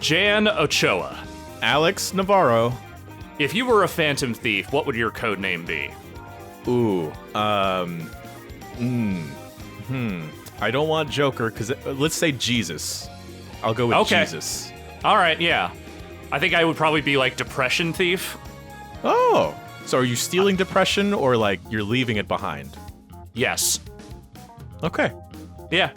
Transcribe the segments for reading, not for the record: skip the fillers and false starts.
Jan Ochoa. Alex Navarro. If you were a Phantom Thief, what would your code name be? Ooh, I don't want Joker, because let's say Jesus. I'll go with Jesus. All right, yeah. I think I would probably be like Depression Thief. Oh, so are you stealing depression, or like you're leaving it behind? Yes. Okay. Yeah.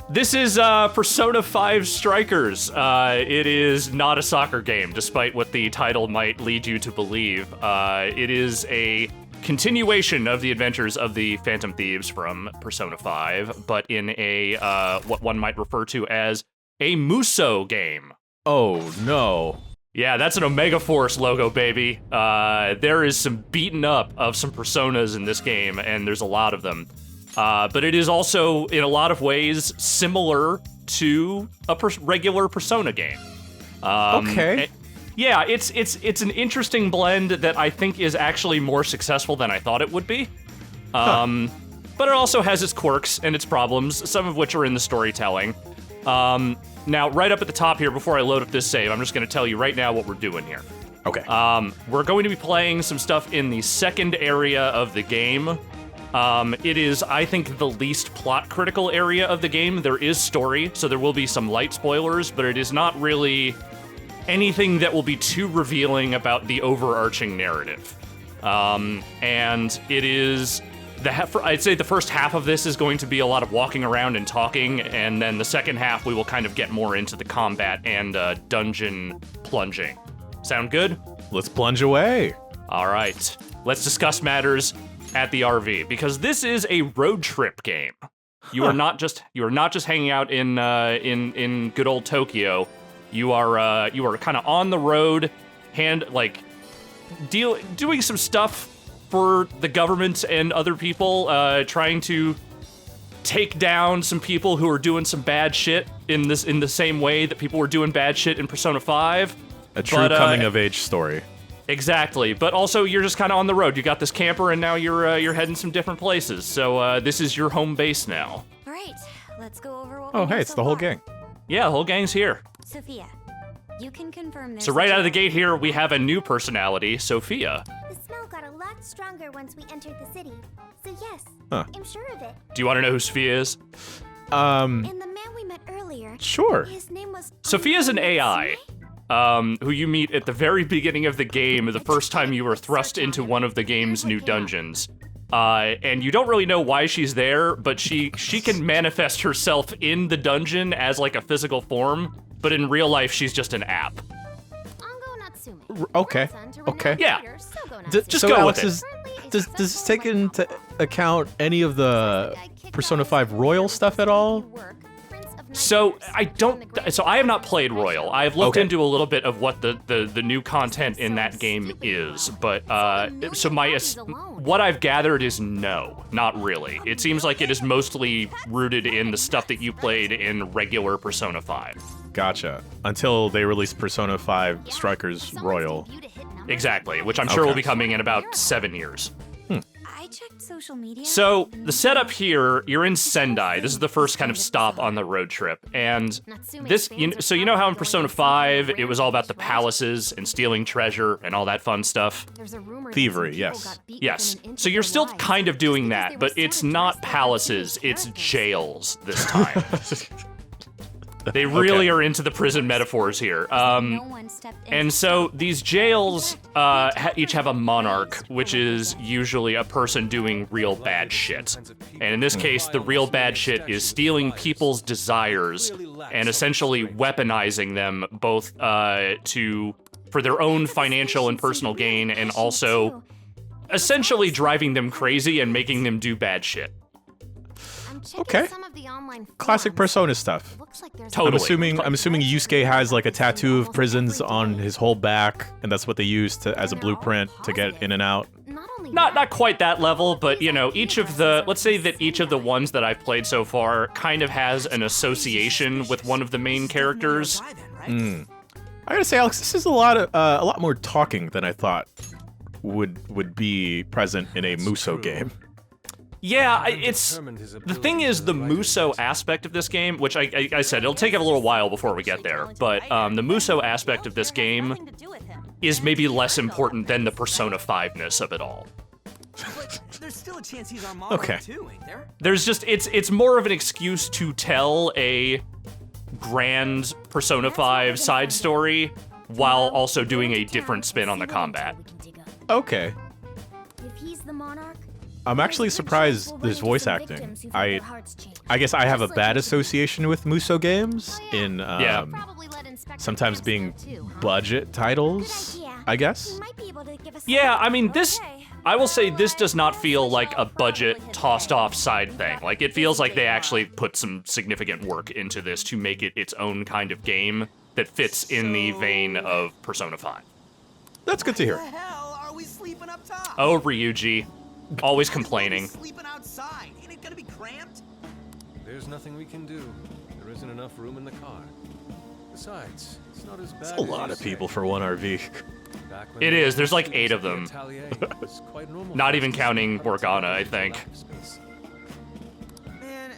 This is Persona 5 Strikers. It is not a soccer game, despite what the title might lead you to believe. It is a continuation of the adventures of the Phantom Thieves from Persona 5, but in a what one might refer to as a Muso game. Oh, no. Yeah, that's an Omega Force logo, baby. There is some beaten up of some Personas in this game, and there's a lot of them. But it is also, in a lot of ways, similar to a regular Persona game. Okay. Yeah, it's an interesting blend that I think is actually more successful than I thought it would be. But it also has its quirks and its problems, some of which are in the storytelling. Now, right up at the top here, before I load up this save, I'm just going to tell you right now what we're doing here. Okay. We're going to be playing some stuff in the second area of the game. It is, I think, the least plot-critical area of the game. There is story, so there will be some light spoilers, but it is not really anything that will be too revealing about the overarching narrative. And it is... I'd say the first half of this is going to be a lot of walking around and talking, and then the second half we will kind of get more into the combat and dungeon plunging. Sound good? Let's plunge away. All right. Let's discuss matters at the RV, because this is a road trip game. You are not just hanging out in good old Tokyo. You are kind of on the road, doing some stuff for the government and other people, trying to take down some people who are doing some bad shit in the same way that people were doing bad shit in Persona 5. A true coming-of-age story. Exactly, but also you're just kind of on the road. You got this camper, and now you're heading some different places. So this is your home base now. All right, let's go over what Oh, hey, it's the whole gang. Yeah, the whole gang's here. Sophia, you can confirm this. So right out of the gate here, we have a new personality, Sophia. The smell got a lot stronger once we entered the city. So yes, Huh. I'm sure of it. Do you want to know who Sophia is? And the man we met earlier, Sure. his name was... Sophia's an AI. Who you meet at the very beginning of the game, the first time you were thrust into one of the game's new dungeons. And you don't really know why she's there, but she can manifest herself in the dungeon as like a physical form, but in real life she's just an app. Okay. Okay. Yeah. Just so go Alex, with it. does this take into account any of the Persona 5 Royal stuff at all? So I have not played Royal. I have looked into a little bit of what the new content in that game is, but what I've gathered is no, not really. It seems like it is mostly rooted in the stuff that you played in regular Persona 5. Gotcha. Until they release Persona 5 Strikers Royal. Exactly, which I'm sure will be coming in about 7 years. I checked social media. So the setup here, you're in Sendai. This is the first kind of stop on the road trip, and this. So you know how in Persona 5 it was all about the palaces and stealing treasure and all that fun stuff. Thievery, yes. Yes. So you're still kind of doing that, but it's not palaces; it's jails this time. They really are into the prison metaphors here. And so these jails each have a monarch, which is usually a person doing real bad shit. And in this case, the real bad shit is stealing people's desires and essentially weaponizing them both for their own financial and personal gain, and also essentially driving them crazy and making them do bad shit. Okay. Classic Persona stuff. Totally. I'm assuming Yusuke has like a tattoo of prisons on his whole back, and that's what they use as a blueprint to get in and out. Not quite that level, but you know, let's say that each of the ones that I've played so far kind of has an association with one of the main characters. I gotta say, Alex, this is a lot more talking than I thought would be present in a Muso game. Yeah, it's the thing is the Muso aspect of this game, which I said it'll take a little while before we get there, but the Muso aspect of this game is maybe less important than the Persona 5-ness of it all. There's still a chance he's on Monarch too, ain't there? There's just it's more of an excuse to tell a grand Persona 5 side story while also doing a different spin on the combat. Okay. If he's the monarch, I'm actually surprised there's voice acting. I guess I have a bad association with Muso games in sometimes being budget titles, I guess. Yeah, I mean, I will say this does not feel like a budget tossed off side thing. Like, it feels like they actually put some significant work into this to make it its own kind of game that fits in the vein of Persona 5. That's good to hear. What the hell are we sleeping up top? Oh, Ryuji. Always complaining. Sleeping outside. Ain't it gonna be cramped? There's nothing we can do. There isn't enough room in the car. Besides, it's not as bad. That's a lot of people for one RV. It is. There's like 8 of them. Not even counting Morgana, I think. Man,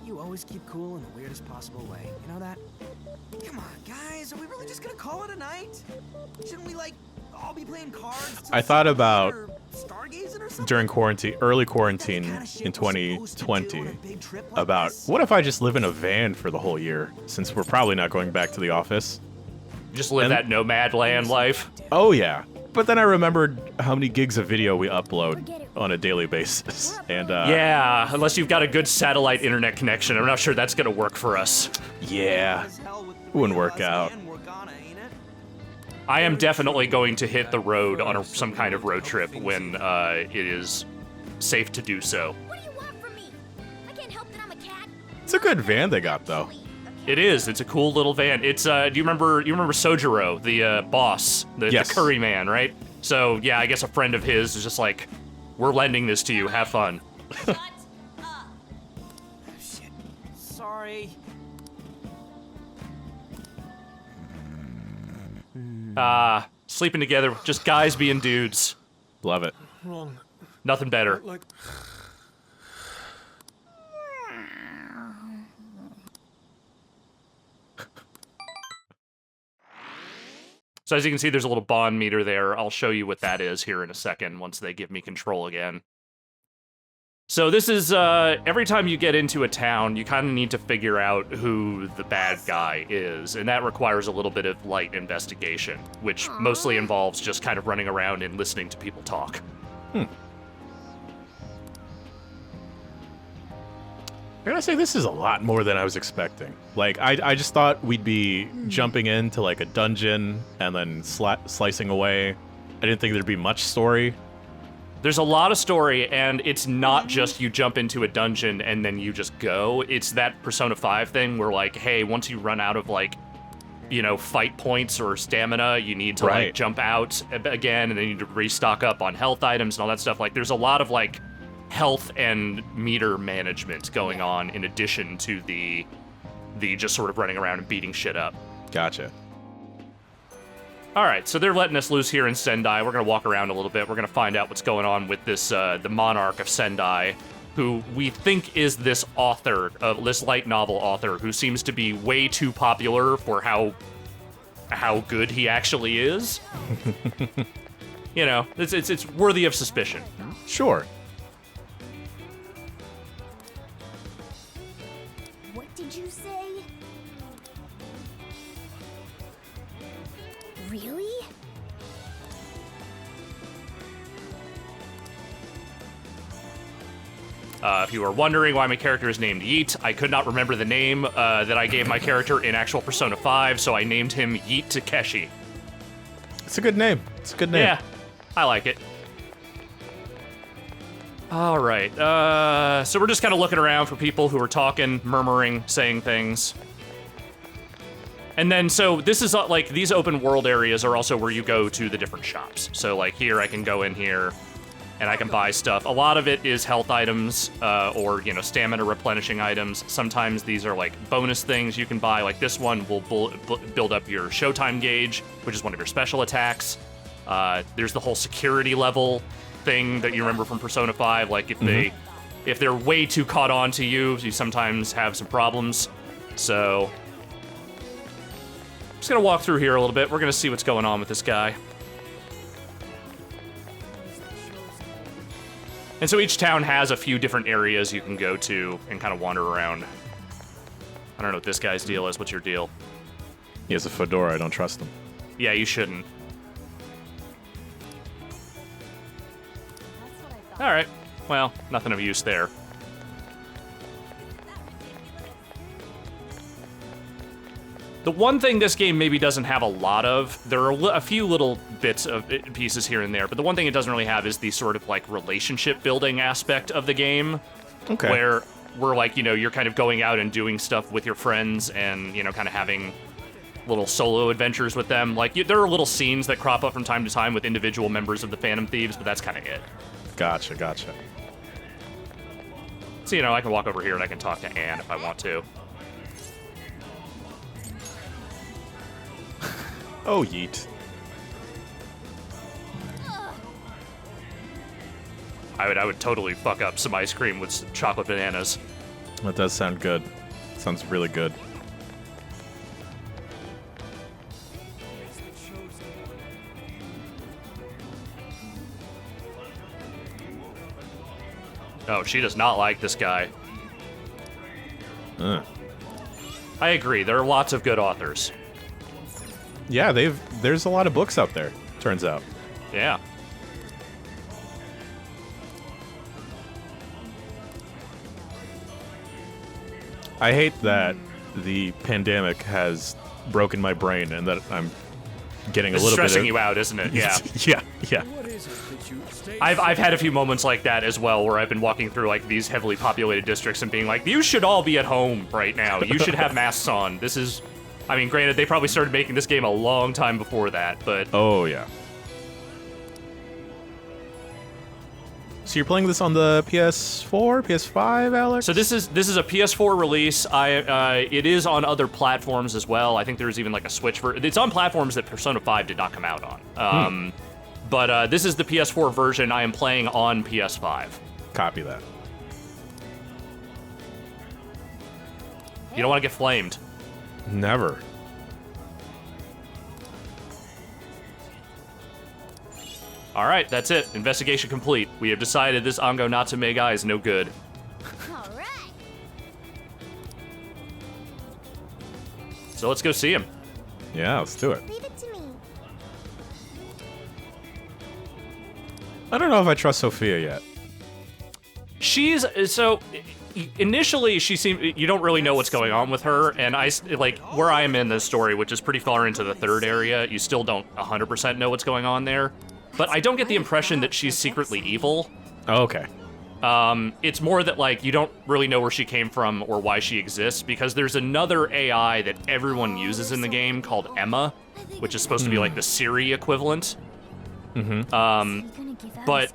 you always keep cool in the weirdest possible way. You know that? Come on, guys. Are we really just gonna call it a night? Shouldn't we, like, all be playing cards? I thought about stargazing or something? during early quarantine in 2020, about what if I just live in a van for the whole year, since we're probably not going back to the office. Just live that nomad land life. Oh yeah, but then I remembered how many gigs of video we upload on a daily basis, and yeah, unless you've got a good satellite internet connection, I'm not sure that's gonna work for us. Yeah, wouldn't work out. I am definitely going to hit the road on some kind of road trip when it is safe to do so. what do you want from me? I can't help that I'm a cat. It's a good van they got though. It is. It's a cool little van. It's do you remember Sojiro, the boss, the curry man, right? So yeah, I guess a friend of his is just like, we're lending this to you. Have fun. Shit. Sorry. Sleeping together, just guys being dudes. Love it. Wrong. Nothing better. Like. So as you can see, there's a little bond meter there. I'll show you what that is here in a second once they give me control again. So this is, every time you get into a town, you kind of need to figure out who the bad guy is, and that requires a little bit of light investigation, which mostly involves just kind of running around and listening to people talk. I gotta say, this is a lot more than I was expecting. Like, I just thought we'd be jumping into, like, a dungeon and then slicing away. I didn't think there'd be much story. There's a lot of story, and it's not just you jump into a dungeon and then you just go. It's that Persona 5 thing where, like, hey, once you run out of, like, you know, fight points or stamina, you need to, like, jump out again, and then you need to restock up on health items and all that stuff. Like, there's a lot of, like, health and meter management going on in addition to the just sort of running around and beating shit up. Gotcha. All right, so they're letting us loose here in Sendai. We're gonna walk around a little bit. We're gonna find out what's going on with this the monarch of Sendai, who we think is this author, this light novel author, who seems to be way too popular for how good he actually is. You know, it's worthy of suspicion. Sure. What did you say? Really? If you were wondering why my character is named Yeet, I could not remember the name that I gave my character in actual Persona 5, so I named him Yeet Takeshi. It's a good name. It's a good name. Yeah, I like it. All right, so we're just kind of looking around for people who are talking, murmuring, saying things. And then, so this is like, these open world areas are also where you go to the different shops. So like here, I can go in here and I can buy stuff. A lot of it is health items or, you know, stamina replenishing items. Sometimes these are like bonus things you can buy. Like this one will build up your showtime gauge, which is one of your special attacks. There's the whole security level thing that you remember from Persona 5. Like if they if they're way too caught on to you, you sometimes have some problems. So, just gonna walk through here a little bit. We're gonna see what's going on with this guy. And so each town has a few different areas you can go to and kind of wander around. I don't know what this guy's deal is. What's your deal? He has a fedora. I don't trust him. Yeah, you shouldn't. All right. Well, nothing of use there. The one thing this game maybe doesn't have a lot of, there are a few little bits of pieces here and there, but the one thing it doesn't really have is the sort of like relationship building aspect of the game. Okay. Where like, you know, you're kind of going out and doing stuff with your friends and, you know, kind of having little solo adventures with them. Like, there are little scenes that crop up from time to time with individual members of the Phantom Thieves, but that's kind of it. Gotcha, gotcha. So, you know, I can walk over here and I can talk to Anne if I want to. Oh, yeet. I would totally fuck up some ice cream with chocolate bananas. That does sound good. Sounds really good. Oh, she does not like this guy. I agree. There are lots of good authors. Yeah, there's a lot of books out there, turns out. Yeah. I hate that the pandemic has broken my brain and that I'm getting a It's little bit stressing you out, isn't it? Yeah. yeah. I've had a few moments like that as well, where I've been walking through like these heavily populated districts and being like, you should all be at home right now. You should have masks on. This is, I mean, granted, they probably started making this game a long time before that, but... Oh, yeah. So you're playing this on the PS4, PS5, Alex? So this is a PS4 release. It is on other platforms as well. I think there's even like a Switch version. It's on platforms that Persona 5 did not come out on. But this is the PS4 version. I am playing on PS5. Copy that. You don't want to get flamed. Never. All right, that's it. Investigation complete. We have decided this Ango Natsume guy is no good. All right. So let's go see him. Yeah, let's do it. Leave it to me. I don't know if I trust Sophia yet. She's so initially she seemed, you don't really know what's going on with her, and I like where I am in this story, which is pretty far into the third area. You still don't 100% know what's going on there, but I don't get the impression that she's secretly evil. Oh, okay. It's more that like you don't really know where she came from or why she exists, because there's another AI that everyone uses in the game called Emma, which is supposed to be like the Siri equivalent. But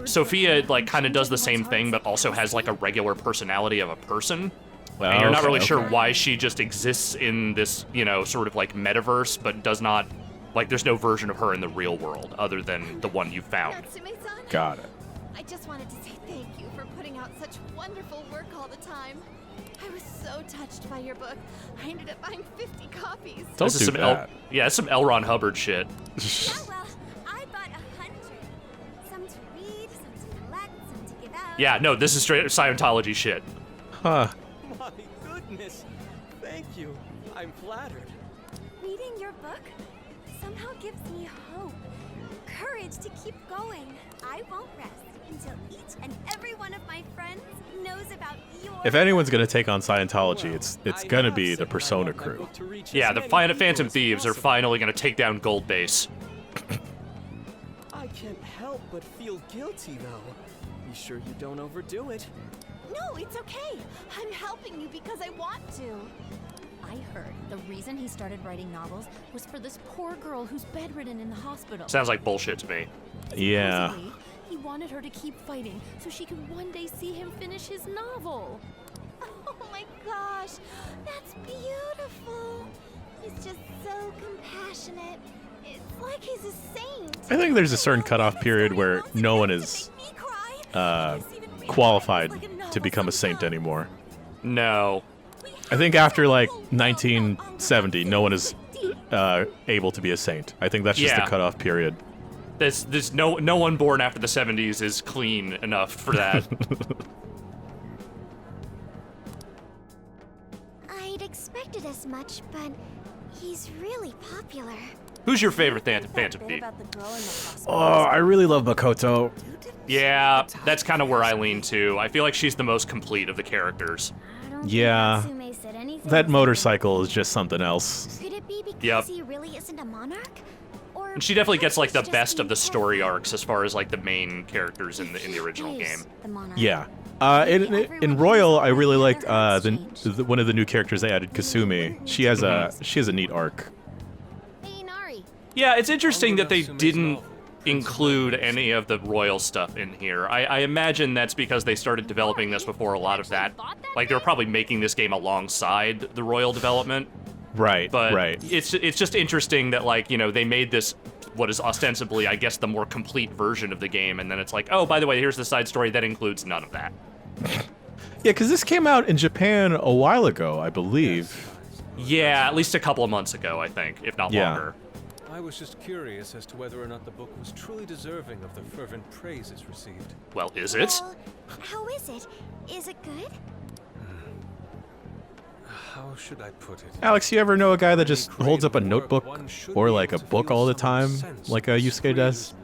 Sophia like kind of does the same thing, but also has like a regular personality of a person. Well, And you're not really sure why she just exists in this, you know, sort of like metaverse, but does not, like, there's no version of her in the real world other than the one you found. Natsume-san, Got it. I just wanted to say thank you for putting out such wonderful work all the time. I was so touched by your book. I ended up buying 50 copies. Don't This is do some that. yeah, it's some L. Ron Hubbard shit. Yeah, well, I bought 100. Some to read, some to collect, some to give out. Yeah, no, this is straight up Scientology shit. Huh. My goodness. Thank you. I'm flattered. Reading your book somehow gives me hope, courage to keep going. I won't rest until each and every one of my friends knows about your... If anyone's gonna take on Scientology, it's gonna be the Persona crew. Yeah, the Phantom Thieves are finally gonna take down Gold Base. I can't help but feel guilty, though. Be sure you don't overdo it. No, it's okay. I'm helping you because I want to. I heard the reason he started writing novels was for this poor girl who's bedridden in the hospital. Sounds like bullshit to me. Yeah. Supposedly, he wanted her to keep fighting so she could one day see him finish his novel. Oh my gosh, that's beautiful. He's just so compassionate. It's like he's a saint. I think there's a certain cutoff period where no one is Make me cry. This even qualified feels like to become a saint anymore. No. I think after like 1970, no one is able to be a saint. I think that's just the cutoff period. There's no one born after the 70s is clean enough for that. I'd expected as much, but he's really popular. Who's your favorite Phantom Thief? Oh, I really love Makoto. Yeah, that's kind of where I lean too. I feel like she's the most complete of the characters. Yeah, that motorcycle is just something else. Could it be because he really isn't a monarch? Or And she definitely gets like the best of the story arcs as far as like the main characters in the original game. Yeah. In Royal, I really liked one of the new characters they added, Kasumi. She has a neat arc. Yeah, it's interesting that they didn't include any of the Royal stuff in here. I imagine that's because they started developing this before a lot of that. Like, they were probably making this game alongside the Royal development. Right, But right. it's just interesting that, like, you know, they made this what is ostensibly, I guess, the more complete version of the game, and then it's like, oh, by the way, here's the side story that includes none of that. Yeah, because this came out in Japan a while ago, I believe. Yeah, at least a couple of months ago, I think, if not longer. I was just curious as to whether or not the book was truly deserving of the fervent praise it's received. Well, is it? Well, how is it? Is it good? How should I put it? Alex, you ever know a guy that just holds up a notebook or like a book all the time, like Yusuke does?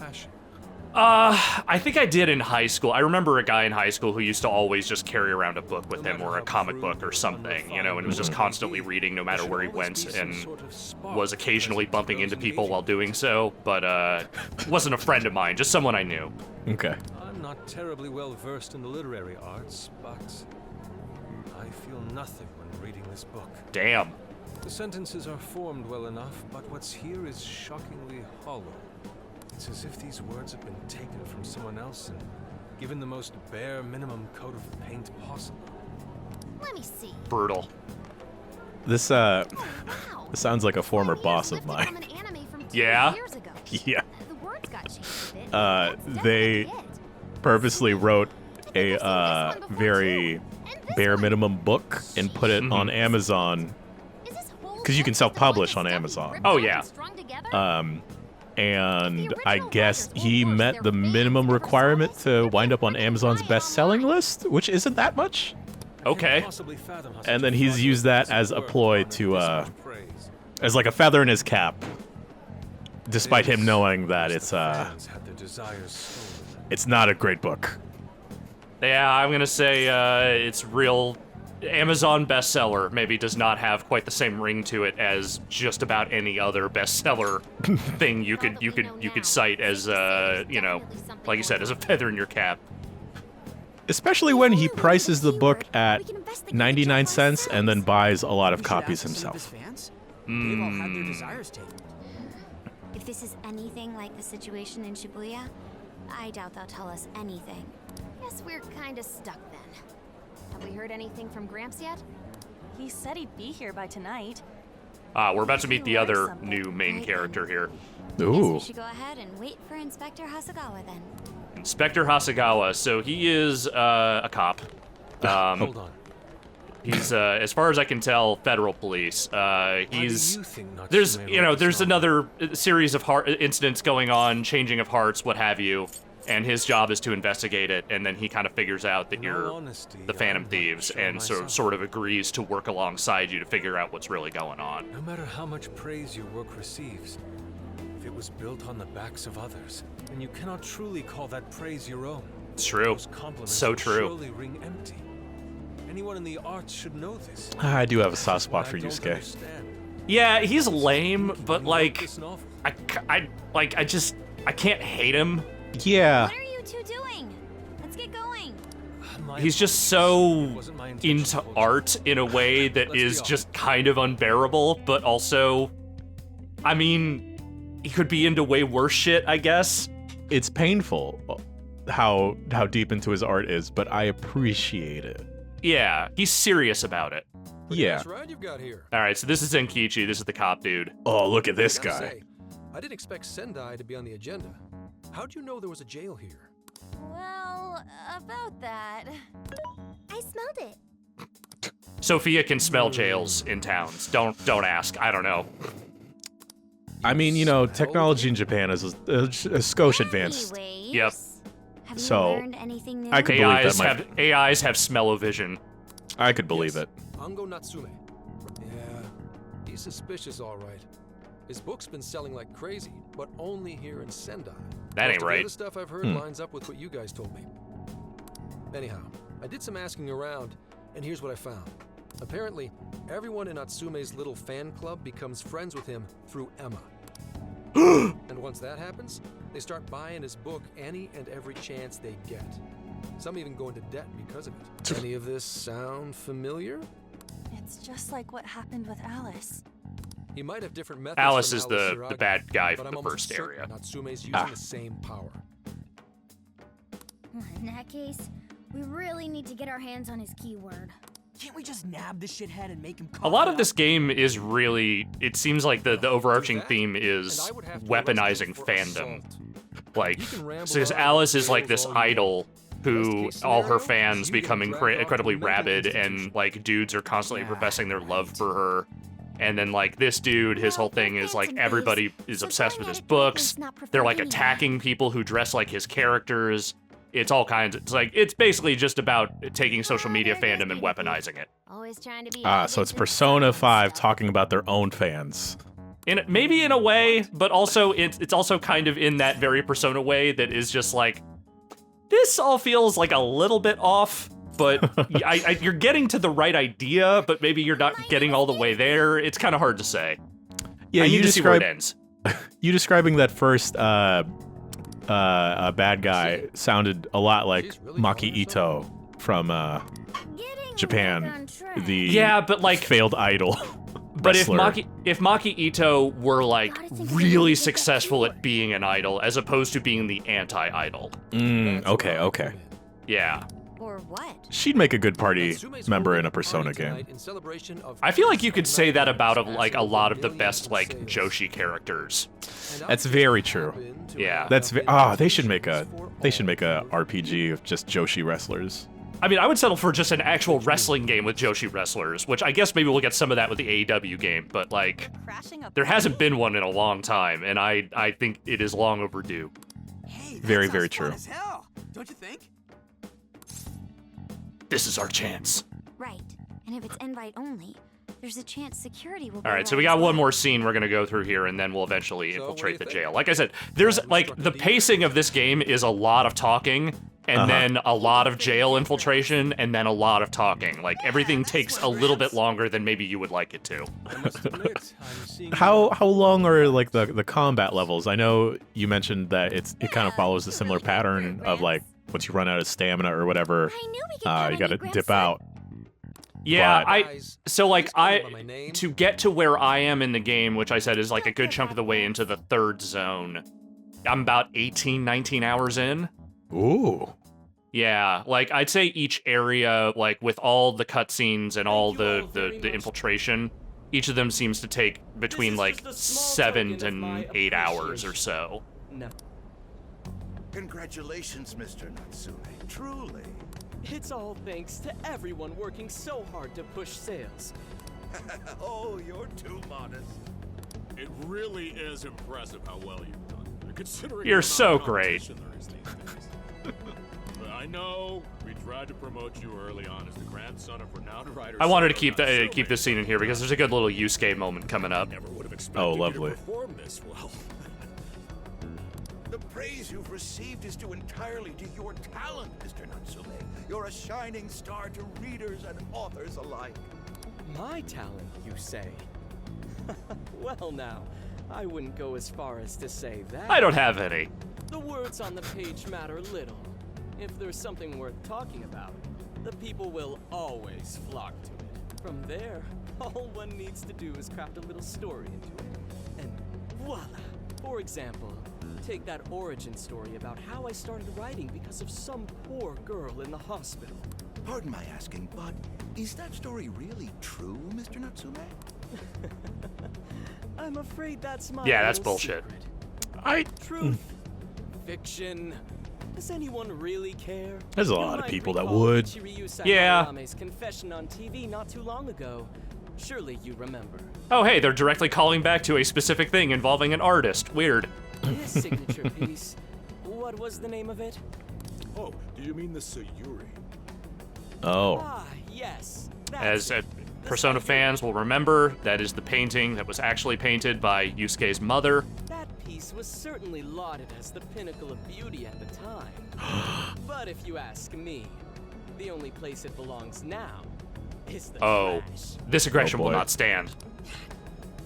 I think I did in high school. I remember a guy in high school who used to always just carry around a book with him, or a comic book or something, you know, and was just constantly reading no matter where he went, and was occasionally bumping into people while doing so, but wasn't a friend of mine, just someone I knew. Okay. I'm not terribly well versed in the literary arts, but I feel nothing when reading this book. Damn. The sentences are formed well enough, but what's here is shockingly hollow. It's as if these words have been taken from someone else and given the most bare minimum coat of paint possible. Let me see. Brutal. This Wow. this sounds like a former boss of Lifted from mine. an anime from 2 Yeah? years ago. Yeah. The words got changed a bit. That's They definitely it. purposely wrote a very bare minimum book and put it on Amazon, Is this whole because you can book self-publish the on one Amazon. that's Oh, ripped yeah. and strung together? And I guess he met the minimum requirement to wind up on Amazon's best-selling list, which isn't that much. Okay. And then he's used that as a ploy to, as like a feather in his cap, despite him knowing that it's not a great book. Yeah, I'm gonna say it's real. Amazon bestseller maybe does not have quite the same ring to it as just about any other bestseller thing you could cite as you know, like you said, as a feather in your cap. Especially when he prices the book at 99 cents and then buys a lot of copies himself. They've all had their desires taken. If this is anything like the situation in Shibuya, I doubt they'll tell us anything. Guess we're kinda stuck then. Have we heard anything from Gramps yet? He said he'd be here by tonight. We're about to meet the other new main character here. Guess Ooh. we should go ahead and wait for Inspector Hasigawa then. Inspector Hasigawa. So he is a cop. Hold on. He's, as far as I can tell, federal police. Why do He's you think there's Natsume you know wrote there's this novel? another series of incidents going on, changing of hearts, what have you, and his job is to investigate it. And then he kind of figures out that In all you're honesty, the Phantom I'm not Thieves, sure and so myself. sort of agrees to work alongside you to figure out what's really going on. No matter how much praise your work receives, if it was built on the backs of others, then you cannot truly call that praise your own. It's true. Those compliments So will true. surely ring empty. Anyone in the arts should know this. I do have a soft What spot for I don't Yusuke. understand. Yeah, he's lame, but Who wrote like this novel? I can't hate him. Yeah. What are you two doing? Let's get going. My He's just apologies. so It wasn't my intention into to hold you. art in a way that Let's be is honest. just kind of unbearable, but also, I mean, he could be into way worse shit, I guess. It's painful how deep into his art is, but I appreciate it. Yeah, he's serious about it. Yeah. Nice ride you've got here. All right, so this is Zenkichi. This is the cop dude. Oh, look at this I gotta guy. say, I didn't expect Sendai to be on the agenda. How'd you know there was a jail here? Well, about that. I smelled it. Sophia can smell jails in towns. Don't ask. I don't know. I mean, you know, technology in Japan is a skosh advanced. Anyways, Yep. Have you So, learned anything new? I could believe AIs that have AIs have smell-o-vision. I could believe it. Ango Natsume. Yeah, he's suspicious, all right. His book's been selling like crazy, but only here in Sendai. That ain't Most of the right. other stuff I've heard lines up with what you guys told me. Anyhow, I did some asking around, and here's what I found. Apparently, everyone in Natsume's little fan club becomes friends with him through Emma. And once that happens, they start buying his book any and every chance they get. Some even go into debt because of it. Any of this sound familiar? It's just like what happened with Alice. He might have different methods. Alice from is the Shiragi, bad guy but from I'm the almost first certain area. Natsume's using the same power. In that case, we really need to get our hands on his keyword. Can't we just nab the shithead and make him A lot of this game is really, it seems like the overarching theme is And I would have to weaponizing arrest him for fandom. assault. Like, He can ramble since on Alice and is like fails this all you idol want. who Best case all her scenario, fans you get become dragged off to incredibly a mental rabid, institution. and like dudes are constantly professing their love for her. And then like this dude, his whole thing is like everybody is obsessed with his books. They're like attacking people who dress like his characters. It's all kinds. It's like it's basically just about taking social media fandom and weaponizing it. Always trying to be. So it's Persona 5 talking about their own fans. Maybe in a way, but also it's also kind of in that very Persona way that is just like, this all feels like a little bit off, but you're getting to the right idea, but maybe you're not getting all the way there. It's kind of hard to say. Yeah, I need to see where it ends. You describing that first bad guy sounded a lot like Maki Ito from Japan, the but like failed idol. But if wrestler. Maki Ito were like really successful at being an idol as opposed to being the anti-idol. Okay. Yeah. Or what? She'd make a good party Natsume's member in a holding Persona party game. tonight in celebration of I feel like you could say that about like a lot of the millions best of like sales. Joshi characters. And That's I very just true. happen to Yeah. have That's been they should make for all. RPG of just Joshi wrestlers. I mean, I would settle for just an actual wrestling game with Joshi wrestlers, which I guess maybe we'll get some of that with the AEW game, but like there hasn't been one in a long time, and I think it is long overdue. Hey, that Very, sounds very fun true. as hell, don't you think? This is our chance. Right. And if it's invite only, there's a chance security will be All right, so around we got as one well. more scene we're gonna go through here, and then we'll eventually So, what do infiltrate you the think? jail. Like I said, there's like the pacing of this game is a lot of talking, and then a lot of jail infiltration, and then a lot of talking. Like everything takes a little bit longer than maybe you would like it to. I must admit, I'm seeing How long are like the combat levels? I know you mentioned that it kind of follows the similar pattern of like once you run out of stamina or whatever, I knew we could count you on gotta you, dip grandson. out. Yeah, Guys, so like please call me by my name. to get to where I am in the game, which I said is like a good chunk of the way into the third zone. I'm about 18, 19 hours in. Ooh. Yeah, like I'd say each area, like with all the cutscenes and all the infiltration, each of them seems to take between like 7 and 8 hours or so. Congratulations, Mr. Natsume. Truly. It's all thanks to everyone working so hard to push sales. Oh, you're too modest. It really is impressive how well you've done, considering You're the so amount of great. competition there is these days. But I know we tried to promote you early on as the grandson of renowned writer. I wanted to Satoru keep Natsume. this scene in here because there's a good little Yusuke moment coming up. Never would have expected Oh, you lovely. to perform this well. The praise you've received is due entirely to your talent, Mr. Natsume. You're a shining star to readers and authors alike. My talent, you say? Well now, I wouldn't go as far as to say that. I don't have any. The words on the page matter little. If there's something worth talking about, the people will always flock to it. From there, all one needs to do is craft a little story into it. And voila! For example, take that origin story about how I started writing because of some poor girl in the hospital. Pardon my asking, but is that story really true, Mr. Natsume? I'm afraid that's my Yeah, that's little bullshit. secret. Truth, fiction, Does anyone really care? There's a lot of people that would. Yeah. Confession on TV not too long ago. Surely you remember. Oh, hey, they're directly calling back to a specific thing involving an artist. Weird. His signature piece. What was the name of it? Oh, do you mean the Sayuri? Oh. Ah, yes. As Persona fans will remember, that is the painting that was actually painted by Yusuke's mother. That piece was certainly lauded as the pinnacle of beauty at the time. But if you ask me, the only place it belongs now is the trash. This aggression Oh, will boy. not stand.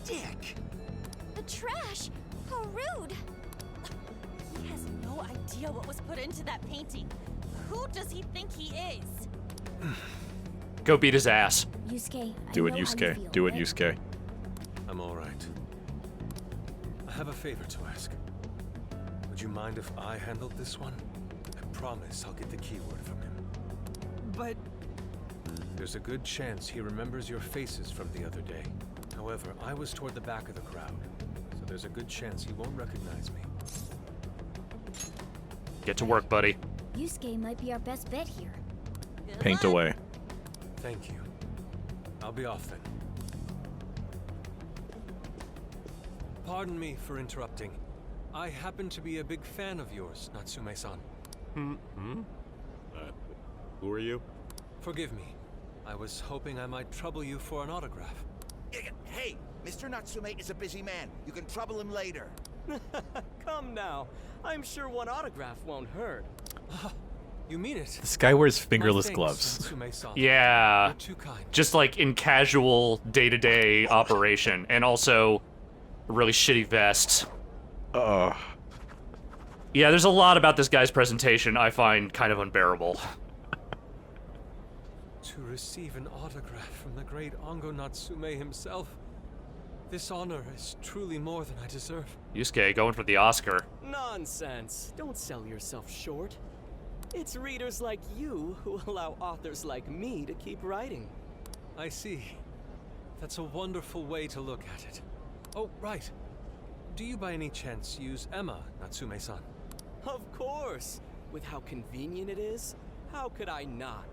Dick! The trash! How rude! He has no idea what was put into that painting. Who does he think he is? Go beat his ass. Yusuke, Do it, Yusuke. Do it, Yusuke. I'm all right. I have a favor to ask. Would you mind if I handled this one? I promise I'll get the keyword from him. But There's a good chance he remembers your faces from the other day. However, I was toward the back of the crowd, so there's a good chance he won't recognize me. Get to work, buddy. Yusuke might be our best bet here. Paint away. Thank you. I'll be off then. Pardon me for interrupting. I happen to be a big fan of yours, Natsume-san. Who are you? Forgive me. I was hoping I might trouble you for an autograph. Hey, Mr. Natsume is a busy man. You can trouble him later. Come now. I'm sure one autograph won't hurt. You mean it? This guy wears My fingerless thanks, gloves. Natsume-san. Yeah. You're too kind. Just like in casual day-to-day operation. And also a really shitty vest. Yeah, there's a lot about this guy's presentation I find kind of unbearable. To receive an autograph from the great Ongo Natsume himself. This honor is truly more than I deserve. Yusuke going for the Oscar. Nonsense. Don't sell yourself short. It's readers like you who allow authors like me to keep writing. I see. That's a wonderful way to look at it. Oh, right. Do you by any chance use Emma, Natsume-san? Of course. With how convenient it is, how could I not?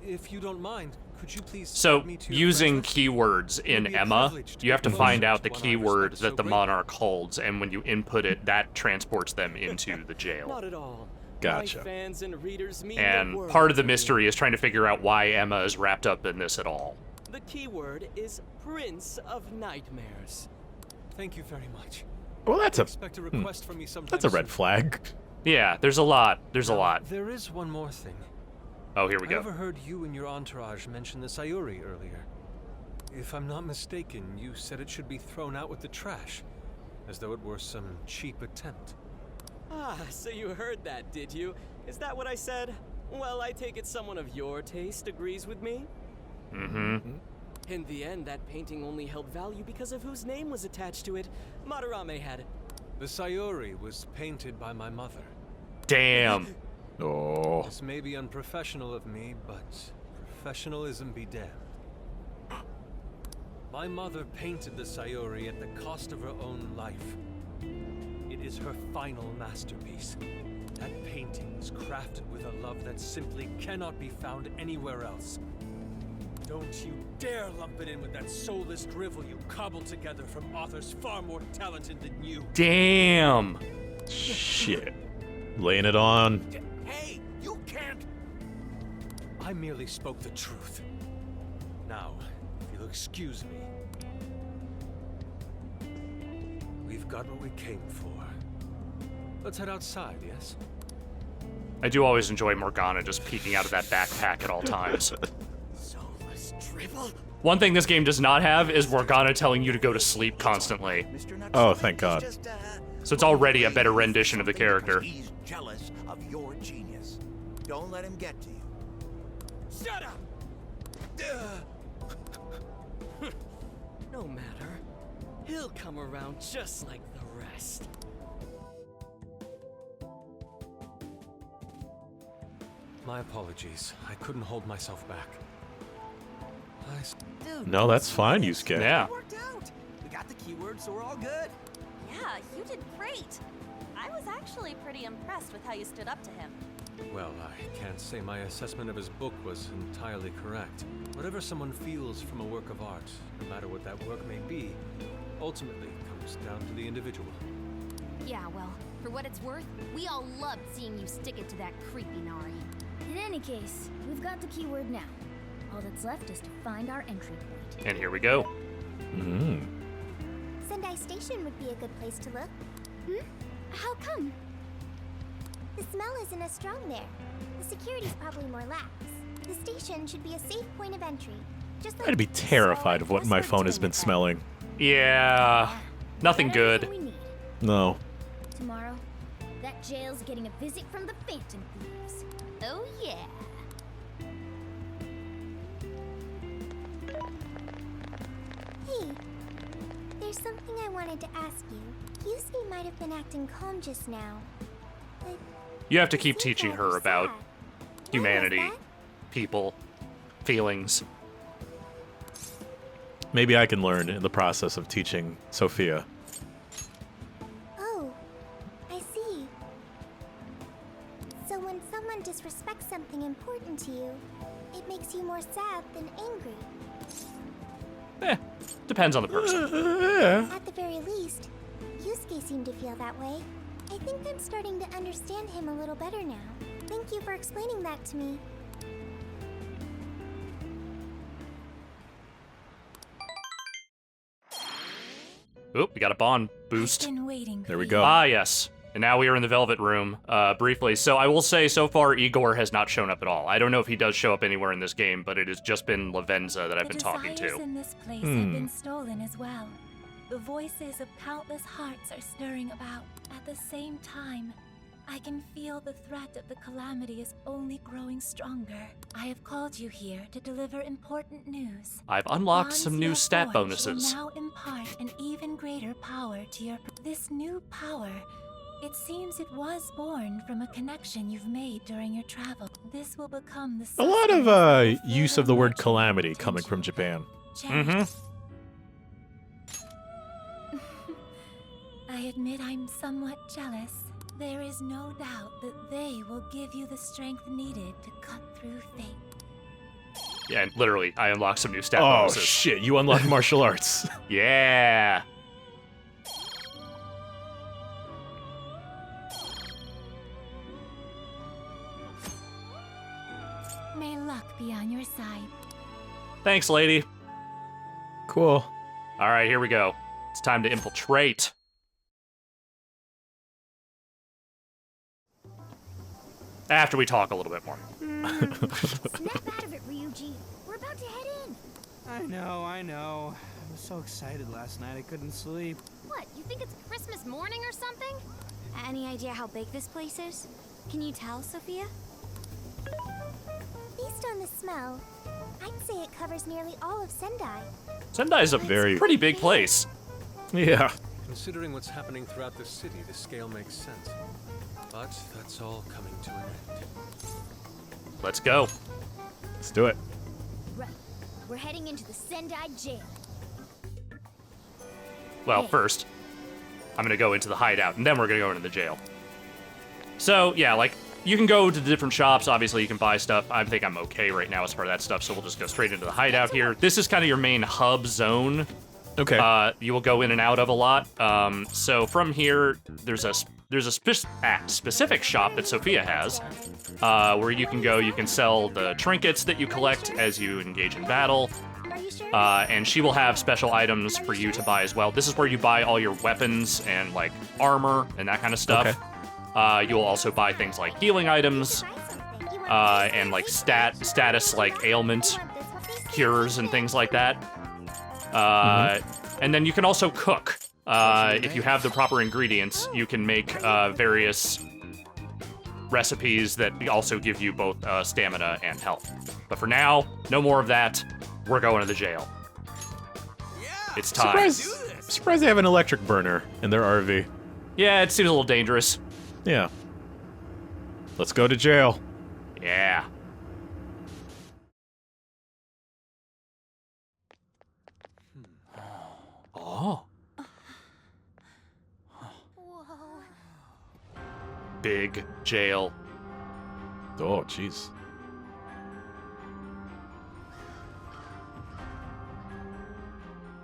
If you don't mind, could you please So, send me to your using friends? keywords in It'd be a Emma, privilege to you have to be find closer out the to one I keyword respect that so the greatly. monarch holds, and when you input it, that transports them into the jail. Not at all. Gotcha. My fans and readers mean the And world part of the to me. mystery is trying to figure out why Emma is wrapped up in this at all. The keyword is Prince of Nightmares. Thank you very much. Well, that's a Expect a request from me sometime that's a red soon. flag. Yeah, there's a lot. There's a Now, lot. There is one more thing. Oh, here we I go. overheard you and your entourage mention the Sayuri earlier. If I'm not mistaken, you said it should be thrown out with the trash, as though it were some cheap attempt. Ah, so you heard that, did you? Is that what I said? Well, I take it someone of your taste agrees with me? Mm-hmm. In the end, that painting only held value because of whose name was attached to it. Madarame had it. The Sayuri was painted by my mother. Damn. Oh. This may be unprofessional of me, but professionalism be damned. My mother painted the Sayuri at the cost of her own life. It is her final masterpiece. That painting was crafted with a love that simply cannot be found anywhere else. Don't you dare lump it in with that soulless drivel you cobbled together from authors far more talented than you. Damn. Shit. Laying it on. Hey, you can't. I merely spoke the truth. Now, if you'll excuse me. We've got what we came for. Let's head outside, yes? I do always enjoy Morgana just peeking out of that backpack at all times. Soulless drivel? One thing this game does not have is Morgana telling you to go to sleep constantly. Oh, thank God. So it's already a better rendition of the character. He's jealous of your genius. Don't let him get to you. Shut up! No matter. He'll come around just like the rest. My apologies. I couldn't hold myself back. dude, No, that's fine, Yusuke. Yeah. it worked out. We got the keyword, so we're all good. Yeah, you did great. I was actually pretty impressed with how you stood up to him. Well, I can't say my assessment of his book was entirely correct. Whatever someone feels from a work of art, no matter what that work may be, ultimately comes down to the individual. Yeah, well, for what it's worth, we all loved seeing you stick it to that creepy Nari. In any case, we've got the keyword now. All that's left is to find our entry point. And here we go. Sendai Station would be a good place to look. How come? The smell isn't as strong there. The security's probably more lax. The station should be a safe point of entry. Just like I'd be terrified of what my phone has been smelling. Yeah, nothing good. No. Tomorrow, that jail's getting a visit from the Phantom Thieves. Oh yeah. Hey, there's something I wanted to ask you. Yusuke might have been acting calm just now. But You have to keep teaching her about humanity, people, feelings. Maybe I can learn in the process of teaching Sophia. Oh, I see. So when someone disrespects something important to you, it makes you more sad than angry. Depends on the person. At the very least, Yusuke seemed to feel that way. I think I'm starting to understand him a little better now. Thank you for explaining that to me. Oop, we got a bond boost. There we go. Ah, yes. And now we are in the Velvet Room, briefly. So I will say, so far, Igor has not shown up at all. I don't know if he does show up anywhere in this game, but it has just been Lavenza that I've been talking to. In this place have been stolen as well. The voices of countless hearts are stirring about. At the same time, I can feel the threat of the calamity is only growing stronger. I have called you here to deliver important news. I've unlocked Bonds some new you stat forged bonuses. Will now impart an even greater power to your... This new power, it seems it was born from a connection you've made during your travel. This will become the... A lot of use of the word calamity coming from Japan. I admit I'm somewhat jealous. There is no doubt that they will give you the strength needed to cut through fate. Yeah, and literally, I unlocked some new stat Oh bonuses. shit, you unlocked martial arts. Yeah. May luck be on your side. Thanks, lady. Cool. All right, here we go. It's time to infiltrate. After we talk a little bit more. Snap out of it, Ryuji. We're about to head in. I know. I was so excited last night I couldn't sleep. What, you think it's Christmas morning or something? Any idea how big this place is? Can you tell, Sophia? Based on the smell, I'd say it covers nearly all of Sendai. Sendai's a pretty big place. Yeah. Considering what's happening throughout the city, the scale makes sense. But that's all coming to an end. Let's go. Let's do it. Right. We're heading into the Sendai jail. Well, first, I'm gonna go into the hideout, and then we're gonna go into the jail. So, yeah, like, you can go to the different shops. Obviously, you can buy stuff. I think I'm okay right now as far as that stuff, so we'll just go straight into the hideout here. This is kind of your main hub zone. Okay. You will go in and out of a lot. So from here, there's a specific shop that Sophia has, where you can go. You can sell the trinkets that you collect as you engage in battle, and she will have special items for you to buy as well. This is where you buy all your weapons and like armor and that kind of stuff. Okay. You will also buy things like healing items, and like status like ailment cures and things like that. And then you can also cook. If you have the proper ingredients, you can make various recipes that also give you both stamina and health. But for now, no more of that. We're going to the jail. It's time. Surprised they have an electric burner in their RV. Yeah, it seems a little dangerous. Yeah. Let's go to jail. Yeah. Oh. big jail. Oh, jeez.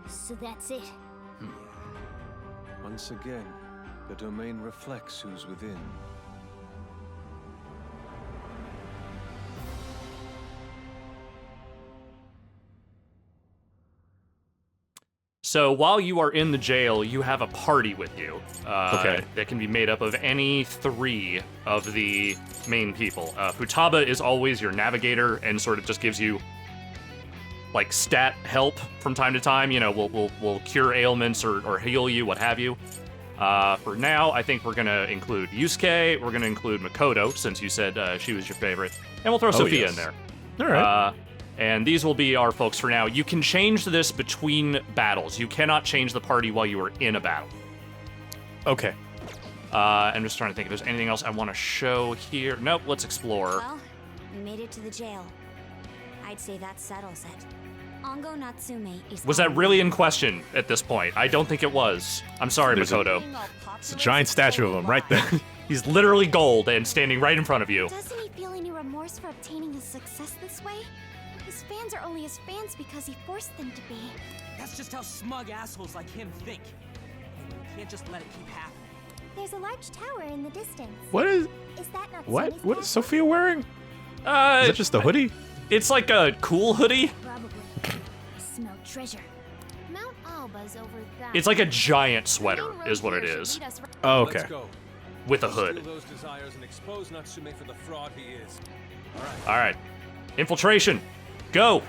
So that's it. Once again, the domain reflects who's within. So while you are in the jail, you have a party with you. Okay. That can be made up of any 3 of the main people. Futaba is always your navigator and sort of just gives you like stat help from time to time. You know, we'll cure ailments or heal you, what have you. For now, I think we're gonna include Yusuke. We're gonna include Makoto, since you said she was your favorite, and we'll throw Sophia in there. All right. And these will be our folks for now. You can change this between battles. You cannot change the party while you are in a battle. Okay. I'm just trying to think if there's anything else I want to show here. Nope, let's explore. Well, we made it to the jail. I'd say that settles it. Ongo Natsume is... Was that really in question at this point? I don't think it was. I'm sorry, Makoto. It's a giant statue of him right there. He's literally gold and standing right in front of you. Doesn't he feel any remorse for obtaining his success this way? His fans are only his fans because he forced them to be. That's just how smug assholes like him think. And you can't just let it keep happening. There's a large tower in the distance. What is... Is that not What? Sunny's What is castle? Sophia wearing? Is that just a hoodie? It's like a cool hoodie. Probably. Smell treasure. Mount Alba's over that. It's like a giant sweater, is what it is. Oh, okay. Let's go. With a Steal hood. those desires and expose Natsume for the fraud he is. All right. Infiltration. Go.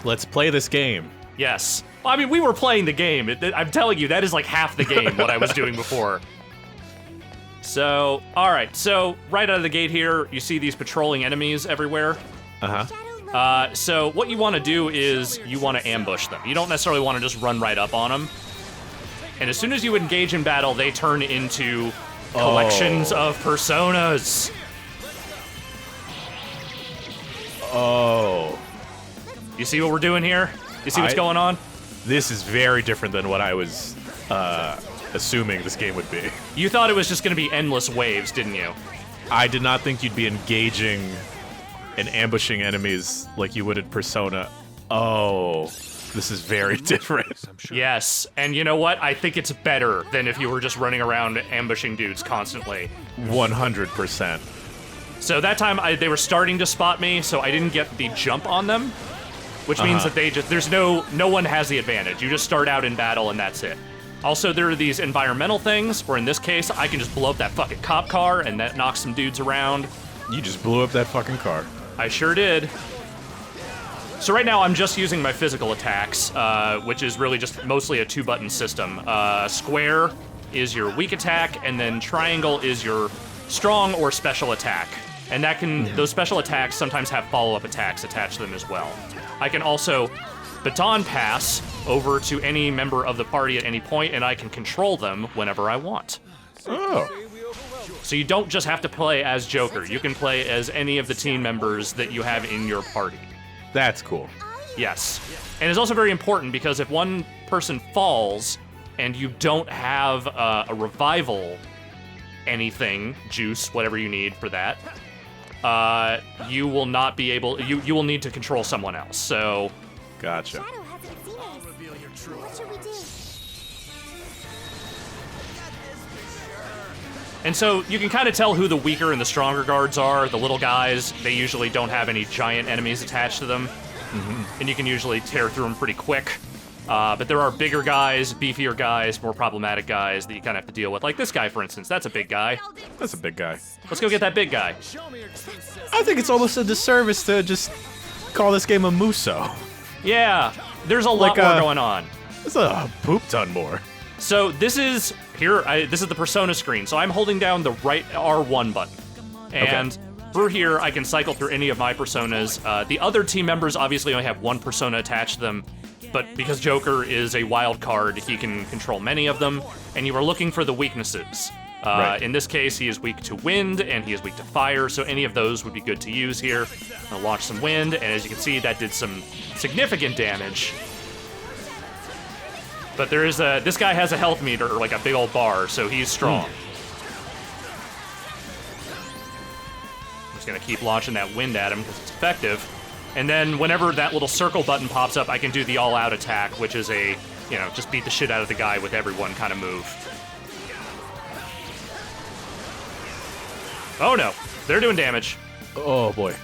Let's play this game. Yes. Well, I mean, we were playing the game. I'm telling you, that is like half the game, what I was doing before. So, all right. So, right out of the gate here, you see these patrolling enemies everywhere. Uh-huh. So what you want to do is you want to ambush them. You don't necessarily want to just run right up on them. And as soon as you engage in battle, they turn into collections of personas. Oh. You see what we're doing here? You see what's going on? This is very different than what I was assuming this game would be. You thought it was just going to be endless waves, didn't you? I did not think you'd be engaging and ambushing enemies like you would in Persona. Oh, this is very different. Yes, and you know what? I think it's better than if you were just running around ambushing dudes constantly. 100%. So that time they were starting to spot me, so I didn't get the jump on them, which means that they just there's no one has the advantage. You just start out in battle and that's it. Also, there are these environmental things, where in this case, I can just blow up that fucking cop car and that knocks some dudes around. You just blew up that fucking car. I sure did. So right now, I'm just using my physical attacks, which is really just mostly a 2-button system. Square is your weak attack, and then triangle is your strong or special attack. And that can those special attacks sometimes have follow-up attacks attached to them as well. I can also baton pass over to any member of the party at any point, and I can control them whenever I want. Oh. So you don't just have to play as Joker. You can play as any of the team members that you have in your party. That's cool. Yes. And it's also very important because if one person falls and you don't have a revival anything, juice, whatever you need for that, you will not be able, you will need to control someone else. So... Gotcha. Shadow hasn't seen us. What should we do? And so you can kind of tell who the weaker and the stronger guards are. The little guys, they usually don't have any giant enemies attached to them. And you can usually tear through them pretty quick. But there are bigger guys, beefier guys, more problematic guys that you kind of have to deal with. Like this guy, for instance. That's a big guy. That's a big guy. Let's go get that big guy. I think it's almost a disservice to just call this game a Muso. Yeah, there's a lot more going on. There's a poop ton more. So this is here. This is the Persona screen. So I'm holding down the right R1 button, and through here I can cycle through any of my personas. The other team members obviously only have one persona attached to them, but because Joker is a wild card, he can control many of them. And you are looking for the weaknesses. In this case, he is weak to wind and he is weak to fire. So any of those would be good to use here. I'll launch some wind, and as you can see, that did some significant damage. But there is this guy has a health meter, or like a big old bar, so he's strong. Just gonna keep launching that wind at him because it's effective. And then whenever that little circle button pops up, I can do the all-out attack, which is a, you know, just beat the shit out of the guy with everyone kind of move. Oh no, they're doing damage. Oh boy.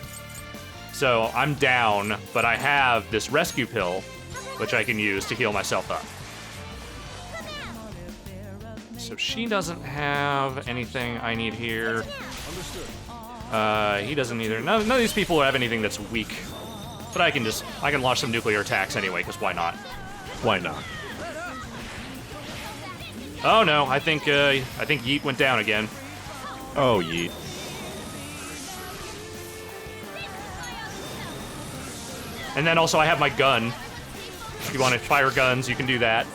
So I'm down, but I have this rescue pill, which I can use to heal myself up. So she doesn't have anything I need here. He doesn't either. None of these people have anything that's weak. But I can launch some nuclear attacks anyway, because why not? Why not? Oh no, I think Yeet went down again. Oh, Yeet. And then also I have my gun. If you want to fire guns, you can do that.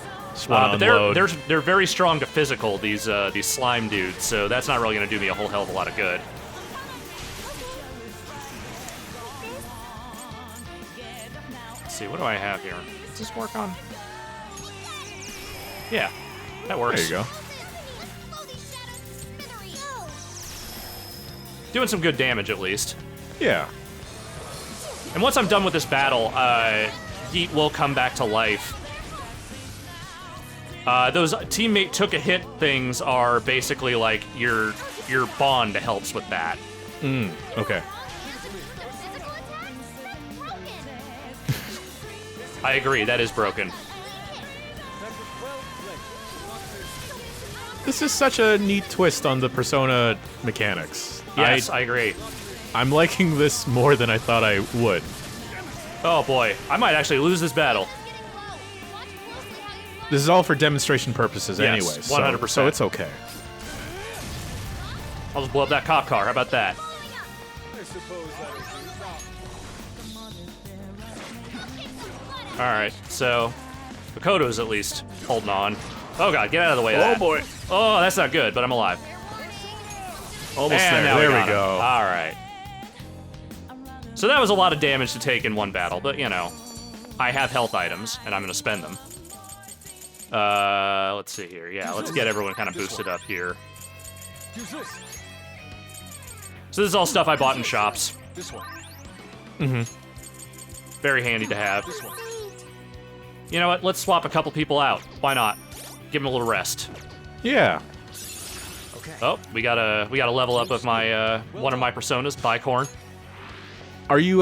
But they're very strong to physical, these slime dudes, so that's not really gonna do me a whole hell of a lot of good. Let's see, what do I have here? Does this work on? Yeah, that works. There you go. Doing some good damage at least. Yeah. And once I'm done with this battle, Yeet will come back to life. Those teammate took a hit things are basically like your bond helps with that. Okay. I agree, that is broken. This is such a neat twist on the Persona mechanics. Yes, I agree. I'm liking this more than I thought I would. Oh boy, I might actually lose this battle. This is all for demonstration purposes anyway. 100%. So it's okay. I'll just blow up that cop car, how about that? Alright, so Makoto's at least holding on. Oh god, get out of the way of that. Oh boy. Oh, that's not good, but I'm alive. Almost and there. There we go. Alright. So that was a lot of damage to take in one battle, but you know, I have health items, and I'm gonna spend them. Let's see here. Yeah, let's get everyone kind of boosted up here. So this is all stuff I bought in shops. Mm-hmm. Very handy to have. You know what? Let's swap a couple people out. Why not? Give them a little rest. Yeah. Oh, we got a level up of my one of my personas, Bicorn. Are you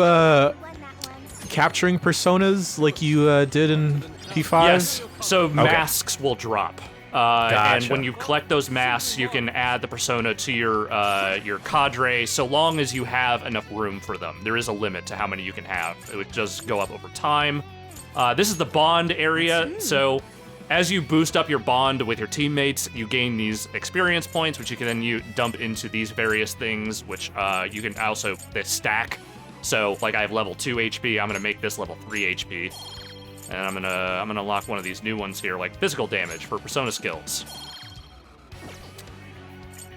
capturing personas like you did in P5? Yes. So masks will drop. Gotcha. And when you collect those masks, you can add the persona to your cadre, so long as you have enough room for them. There is a limit to how many you can have. It would just go up over time. This is the bond area, so as you boost up your bond with your teammates, you gain these experience points, which you can then dump into these various things, which you can also stack. So, like I have level 2 HP, I'm gonna make this level 3 HP. And I'm gonna lock one of these new ones here, like physical damage for persona skills.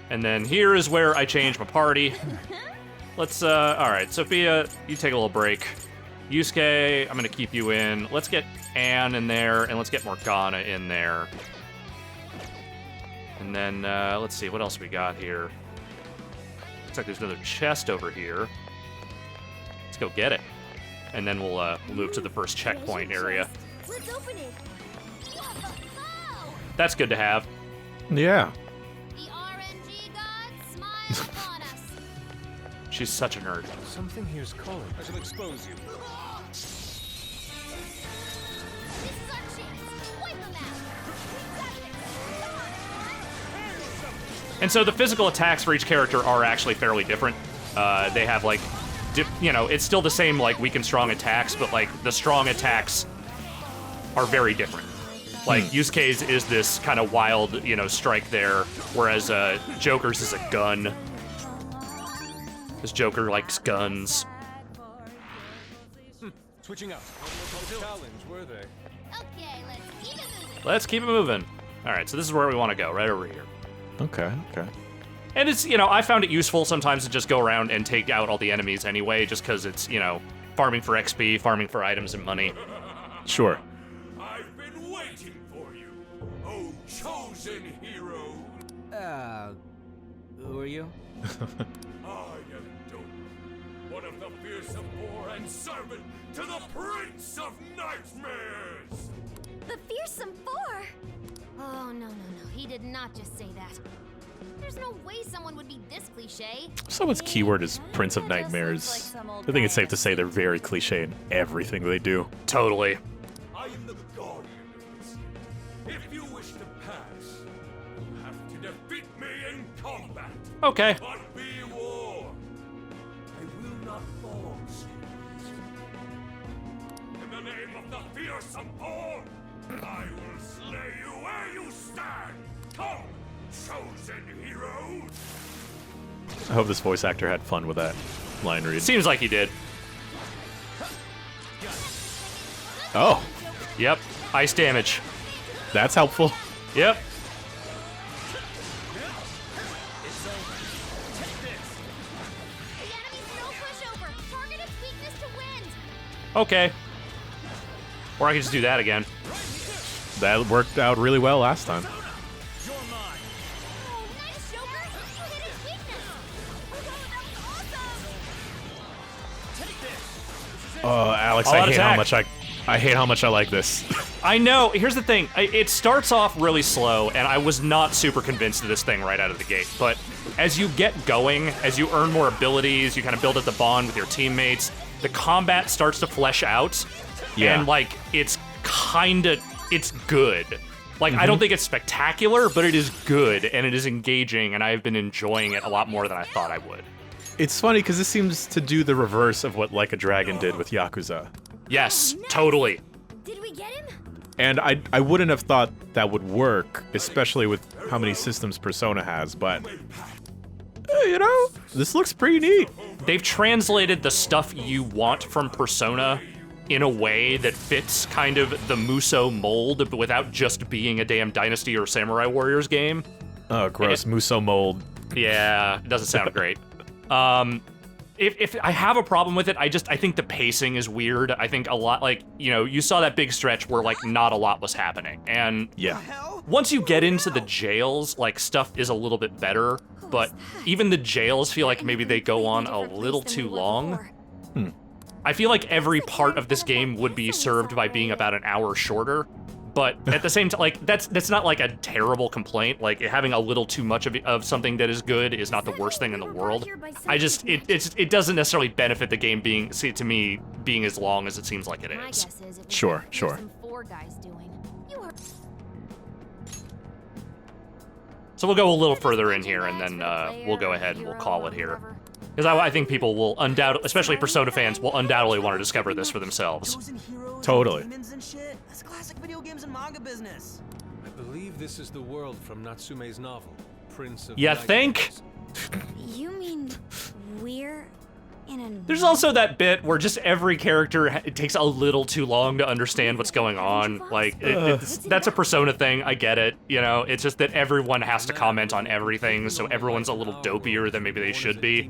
And then here is where I change my party. Let's all right, Sophia, you take a little break. Yusuke, I'm gonna keep you in. Let's get Anne in there, and let's get Morgana in there. And then let's see what else we got here. Looks like there's another chest over here. Let's go get it. And then we'll move to the first checkpoint area. Let's open it. That's good to have. Yeah. The RNG god smiles upon us. She's such a nerd. Something here's calling. I shall expose you. This is our chance. Wipe them out. And so the physical attacks for each character are actually fairly different. They have like, you know, it's still the same like weak and strong attacks, but like the strong attacks are very different. Like Yusuke's is this kind of wild, you know, strike there, whereas Joker's is a gun. This Joker likes guns. Switching up. Challenge, were they? Okay, let's keep it moving. Let's keep it moving. All right, so this is where we want to go, right over here. Okay. And it's, you know, I found it useful sometimes to just go around and take out all the enemies anyway, just because it's, you know, farming for XP, farming for items and money. Sure. I've been waiting for you, oh chosen hero. Who are you? I am one of the fearsome poor and servant to the Prince of Nightmares! The fearsome four? Oh, no. He did not just say that. There's no way someone would be this cliche. Someone's keyword is Prince of Nightmares. I think it's safe to say they're very cliche in everything they do. Totally. I am the guardian of this. If you wish to pass, you have to defeat me in combat. Okay. But be warned, I will not fall serious. In the name of the fearsome poor, I will slay you where you stand. Come, chosen heroes. I hope this voice actor had fun with that line read. Seems like he did. Oh. Yep. Ice damage. That's helpful. Yep. Okay. Or I can just do that again. That worked out really well last time. Alex, I hate how much I like this. I know. Here's the thing. It starts off really slow, and I was not super convinced of this thing right out of the gate. But as you get going, as you earn more abilities, you kind of build up the bond with your teammates, the combat starts to flesh out. Yeah. And, like, it's good. Like, I don't think it's spectacular, but it is good, and it is engaging, and I've been enjoying it a lot more than I thought I would. It's funny, because this seems to do the reverse of what Like a Dragon did with Yakuza. Yes, totally. Did we get him? And I wouldn't have thought that would work, especially with how many systems Persona has, but... you know, this looks pretty neat. They've translated the stuff you want from Persona in a way that fits kind of the Musou mold, but without just being a damn Dynasty or Samurai Warriors game. Oh, gross. Musou mold. Yeah, it doesn't sound great. If I have a problem with it, I think the pacing is weird. I think a lot, like, you know, you saw that big stretch where, like, not a lot was happening. And yeah, once you get into the jails, like, stuff is a little bit better. But even the jails feel like maybe they go on a little too long. I feel like every part of this game would be served by being about an hour shorter. But at the same time, like, that's not like a terrible complaint. Like, having a little too much of something that is good is not the worst thing in the world. It doesn't necessarily benefit the game being as long as it seems like it is. Sure. So we'll go a little further in here, and then we'll go ahead and we'll call it here. Because I think people will undoubtedly, especially Persona fans, will undoubtedly want to discover this for themselves. Totally. That's classic video games and manga business. I believe this is the world from Natsume's novel, Prince of You Nightmares. think? You mean we're in a... There's also that bit where just every character, it takes a little too long to understand what's going on. Like, that's a Persona thing, I get it. You know, it's just that everyone has to comment on everything, so everyone's a little dopier than maybe they should be.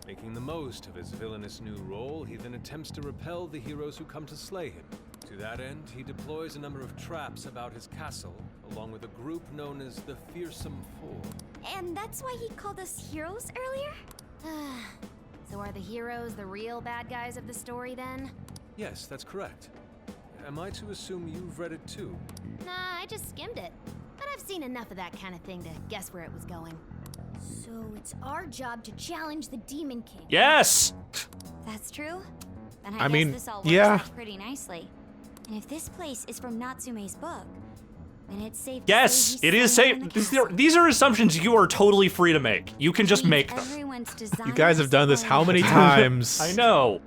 Making the most of his villainous new role, he then attempts to repel the heroes who come to slay him. To that end, he deploys a number of traps about his castle, along with a group known as the Fearsome Four. And that's why he called us heroes earlier? So are the heroes the real bad guys of the story then? Yes, that's correct. Am I to assume you've read it too? Nah, I just skimmed it. But I've seen enough of that kind of thing to guess where it was going. So it's our job to challenge the Demon King. Yes! That's true. Then I guess mean, this all works yeah. out pretty nicely. And if this place is from Natsume's book, then it's safe to Yes, say he's it is somewhere safe. in the These are assumptions you are totally free to make. You can just make them. Everyone's design You guys have done this is how many similar. times? I know.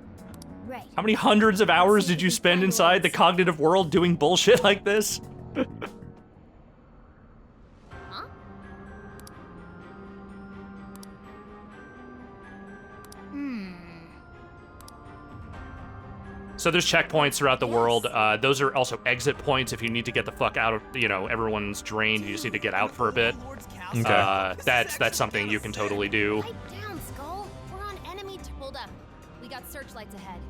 Right. How many hundreds of hours did you spend inside the cognitive world doing bullshit like this? So there's checkpoints throughout the world. Those are also exit points if you need to get the fuck out of, you know, everyone's drained. You just need to get out for a bit. Okay. That's something you can totally do. Pipe down, Skull. We're on enemy. Hold up. We got searchlights ahead.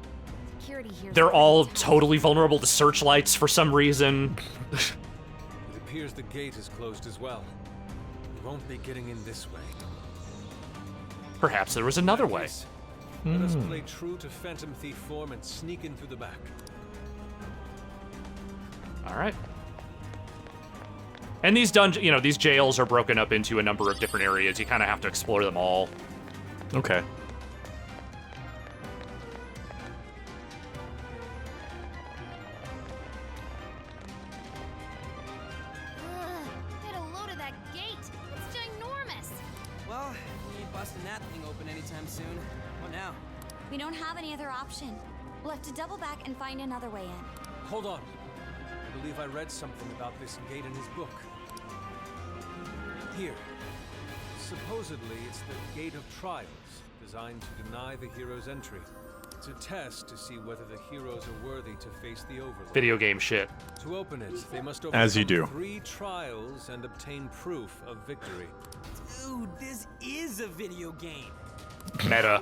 Security here. They're all totally vulnerable to searchlights for some reason. It appears the gate is closed as well. We won't be getting in this way. Perhaps there was another way. Let us play true to Phantom Thief form and sneak in through the back. All right. And these these jails are broken up into a number of different areas. You kind of have to explore them all. Okay. Get a load of that gate. It's ginormous. Well, we ain't busting that thing open anytime soon. What now? We don't have any other option. We'll have to double back and find another way in. Hold on. I believe I read something about this gate in his book. Here. Supposedly, it's the Gate of Trials, designed to deny the hero's entry. It's a test to see whether the heroes are worthy to face the Overlord. Video game shit. To open it, they must As you overcome do. 3 trials and obtain proof of victory. Dude, this is a video game. Meta.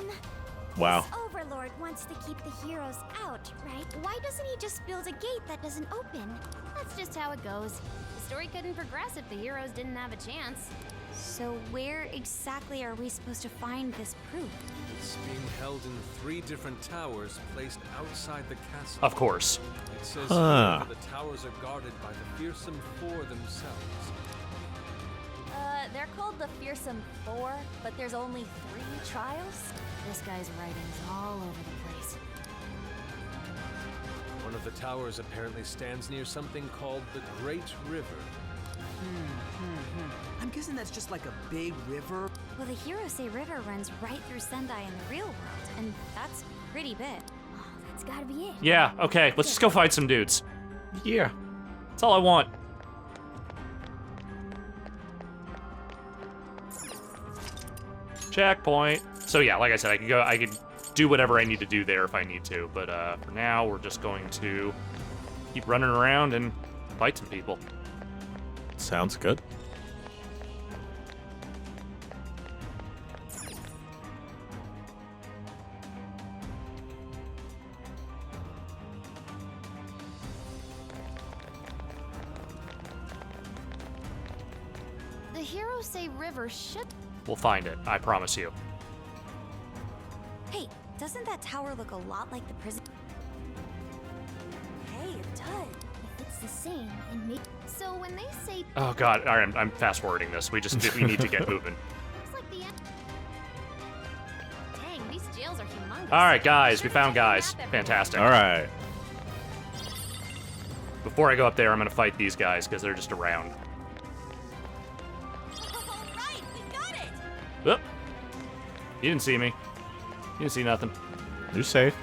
Wow. This Overlord wants to keep the heroes out, right? Why doesn't he just build a gate that doesn't open? That's just how it goes. The story couldn't progress if the heroes didn't have a chance. So where exactly are we supposed to find this proof? It's being held in 3 different towers placed outside the castle. Of course. It says Huh. here the towers are guarded by the fearsome 4 themselves. They're called the Fearsome Four, but there's only 3 trials? This guy's writing's all over the place. One of the towers apparently stands near something called the Great River. I'm guessing that's just like a big river. Well, the heroes say river runs right through Sendai in the real world, and that's pretty big. Oh, that's gotta be it. Yeah, okay, let's just go fight some dudes. Yeah. That's all I want. Checkpoint. So yeah, like I said, I could do whatever I need to do there if I need to, but for now we're just going to keep running around and fight some people. Sounds good. The heroes say river should. We'll find it, I promise you. Hey, doesn't that tower look a lot like the prison? Hey, it does. If it's the same, then maybe. So when they say. Oh god, all right, I'm fast forwarding this. We need to get moving. Looks like the end. Dang, these jails are humongous. All right, guys, we found guys. Fantastic. All right. Before I go up there, I'm gonna fight these guys because they're just around. Alright, we got it! Oop. You didn't see me. You didn't see nothing. You're safe.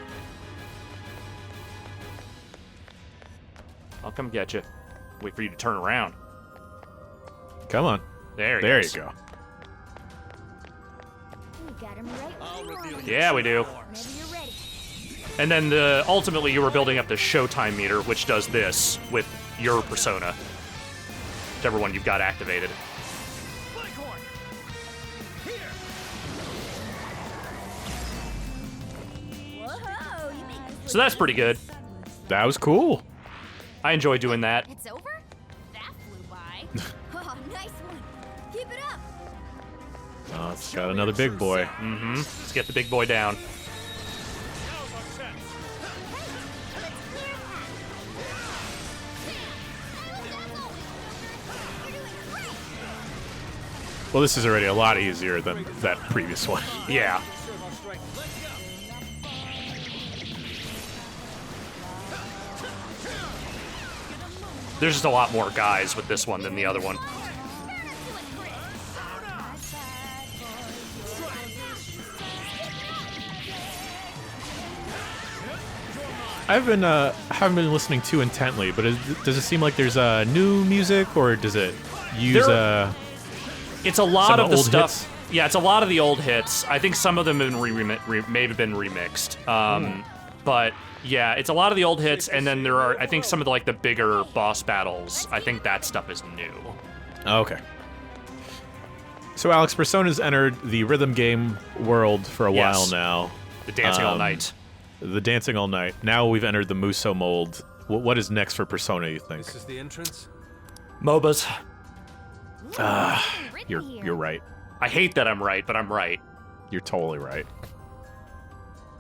I'll come get you. Wait for you to turn around. Come on. There There goes. you go. We got him right. Yeah, we do. Whenever you're ready. And then ultimately you were building up the showtime meter, which does this with your persona. Whichever one you've got activated. Whoa, you make this So that's pretty good. That was cool. I enjoy doing that. It's over? That flew by. Oh, nice one. Keep it up. Oh, it's got another big boy. Mm-hmm. Let's get the big boy down. Well, this is already a lot easier than that previous one. Yeah. There's just a lot more guys with this one than the other one. I haven't been listening too intently, but does it seem like there's new music, or does it use It's a lot some of the old stuff. hits? Yeah, it's a lot of the old hits. I think some of them have been may have been remixed. But yeah, it's a lot of the old hits, and then there are, I think, some of the bigger boss battles. I think that stuff is new. Okay. So, Alex, Persona's entered the rhythm game world for a while now. The dancing all night. The dancing all night. Now we've entered the Muso mold. What is next for Persona, you think? This is the entrance? MOBAs. You're right. I hate that I'm right, but I'm right. You're totally right.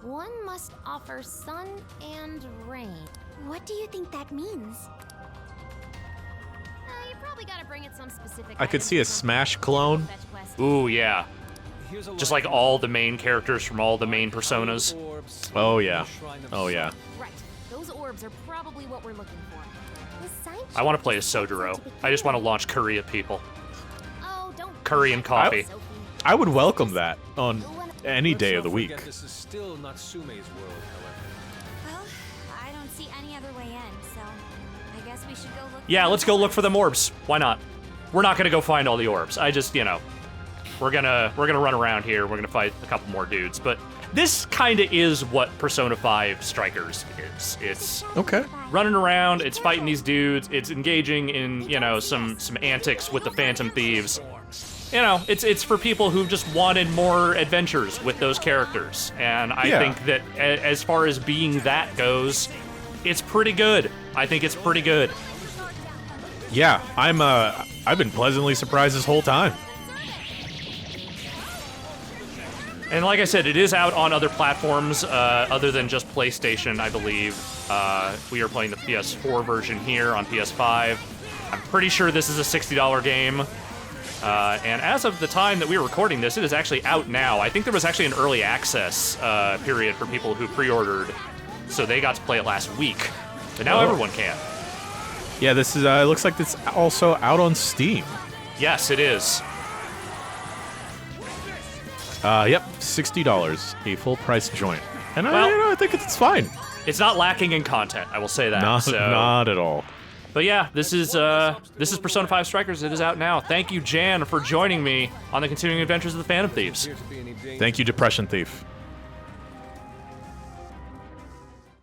One must offer sun and rain. What do you think that means? You probably gotta bring it some specific. I could see a Smash clone. Ooh, yeah. Just like all the main characters from all the main personas. Oh, yeah. Oh, yeah. Right. Those orbs are probably what we're looking for. I want to play as Sojiro. I just want to launch curry at people. Oh, don't. Curry and coffee. I would welcome that on any day of the week. This is still Natsume's world, however. Well, I don't see any other way in, so I guess we should go look. Yeah, let's go look for them orbs. Why not? We're not gonna go find all the orbs. I just, you know, we're gonna run around here. We're gonna fight a couple more dudes. But this kind of is what Persona 5 Strikers is. It's okay. Running around. It's fighting these dudes. It's engaging in, you know, some antics with the Phantom Thieves. You know, it's for people who just wanted more adventures with those characters. And I think that as far as being that goes, it's pretty good. I think it's pretty good. Yeah, I've been pleasantly surprised this whole time. And like I said, it is out on other platforms other than just PlayStation, I believe. We are playing the PS4 version here on PS5. I'm pretty sure this is a $60 game. And as of the time that we were recording this, it is actually out now. I think there was actually an early access period for people who pre-ordered, so they got to play it last week. But now everyone can. Yeah, this is. It looks like it's also out on Steam. Yes, it is. Yep, $60, a full-price joint, and Well, I think it's fine. It's not lacking in content, I will say that. Not at all. But yeah, this is Persona 5 Strikers. It is out now. Thank you, Jan, for joining me on the continuing adventures of the Phantom Thieves. Thank you, Depression Thief.